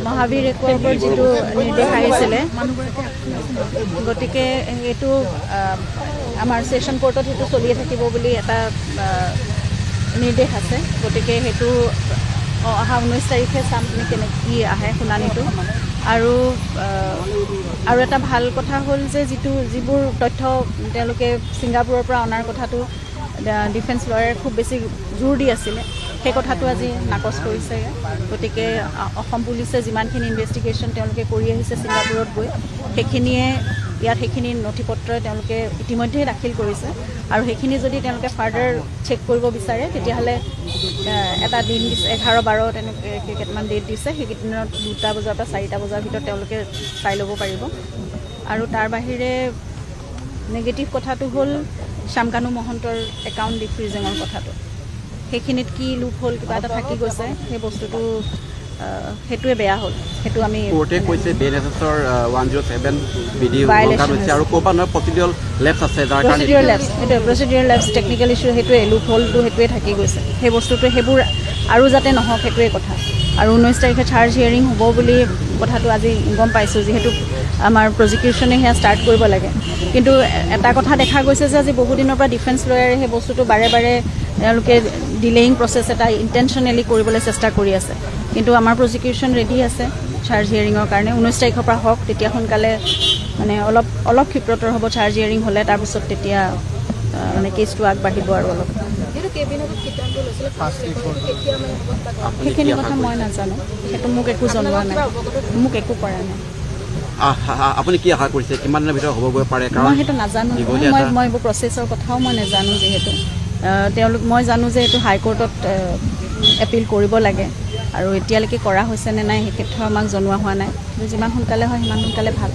মহাবীৰ ৰেকৰ্ডৰ যিটো নিৰ্দেশ আহিছিলে গতিকে এইটো আমাৰ ছেছন কোৰ্টত সেইটো চলিয়ে থাকিব বুলি এটা নিৰ্দেশ আছে গতিকে সেইটো অহা 19 তাৰিখে চাম কি আহে শুনানিটো আৰু এটা ভাল কথা হ'ল যে যিবোৰ তথ্য তেওঁলোকে ছিংগাপুৰৰ পৰা অনাৰ কথাটো ডিফেন্স লয়াৰে খুব বেছি জোৰ দি আছিলে সেই কথাটো আজি নাকচ কৰিছে গতিকে অসম পুলিচে যিমানখিনি ইনভেষ্টিগেশ্যন তেওঁলোকে কৰি আহিছে ছিংগাপুৰত গৈ সেইখিনি নথিপত্ৰই তেওঁলোকে ইতিমধ্যে দাখিল কৰিছে আৰু সেইখিনি যদি তেওঁলোকে ফাৰ্ডাৰ চেক কৰিব বিচাৰে তেতিয়াহ'লে এটা দিন 11-12 তেনেকৈ কেইটামান ডেট দিছে সেইকেইদিনত 2টা বজাৰ পৰা 4টা বজাৰ ভিতৰত তেওঁলোকে চাই ল'ব পাৰিব আৰু তাৰ বাহিৰে নেগেটিভ কথাটো হ'ল শ্যামকানু মহন্তৰ একাউণ্ট ডিফ্ৰিজিঙৰ কথাটো সেইখিনিত কি লুপ হ'ল কিবা এটা থাকি গৈছে সেই বস্তুটো সেইটোৱে বেয়া হ'ল সেইটো আমি কোৰ্টে কৈছে বিএনএছৰ 107 বিধি উলংঘন হৈছে আৰু ক'ৰবাত প্ৰচিডিউৰেল লেপছ আছে যাৰ কাৰণে প্ৰচিডিউৰেল লেপছ টেকনিকেল ইছ্যু সেইটোৱে লুপ হ'লটো সেইটোৱে থাকি গৈছে সেই বস্তুটোৱে সেইবোৰ আৰু যাতে নহওক সেইটোৱে কথা আৰু 19 তাৰিখে চাৰ্জ হিয়াৰিং হ'ব বুলি কথাটো আজি গম পাইছোঁ যিহেতু আমাৰ প্ৰজিকিউশ্যনে সেয়া ষ্টাৰ্ট কৰিব লাগে কিন্তু এটা কথা দেখা গৈছে যে আজি বহুদিনৰ পৰা ডিফেন্স লয়াৰে সেই বস্তুটো বাৰে বাৰে তেওঁলোকে ডিলেয়িং প্ৰচেছ এটা ইণ্টেনশ্যনেলি কৰিবলৈ চেষ্টা কৰি আছে কিন্তু আমাৰ প্ৰজিকিউশ্যন ৰেডি আছে চাৰ্জ হিয়াৰিঙৰ কাৰণে 19 তাৰিখৰ পৰা হওক তেতিয়া সোনকালে মানে অলপ ক্ষিপ্ৰতৰ হ'ব চাৰ্জ হিয়াৰিং হ'লে তাৰপিছত তেতিয়া মানে কেছটো আগবাঢ়িব আৰু অলপ সেইখিনি কথা মই নাজানো সেইটো মোক একো জনোৱা নাই মোক একো কৰা নাই আপুনি কি আশা কৰিছে কিমান দিনৰ ভিতৰত হ'বগৈ পাৰে মই সেইটো নাজানো মই এইবোৰ প্ৰচেছৰ কথাও মই নাজানো যিহেতু মই জানো যে এইটো হাইকোৰ্টত এপিল কৰিব লাগে আৰু এতিয়ালৈকে কৰা হৈছে নে নাই সেই ক্ষেত্ৰত আমাক জনোৱা হোৱা নাই যিমান সোনকালে হয় সিমান সোনকালে ভাল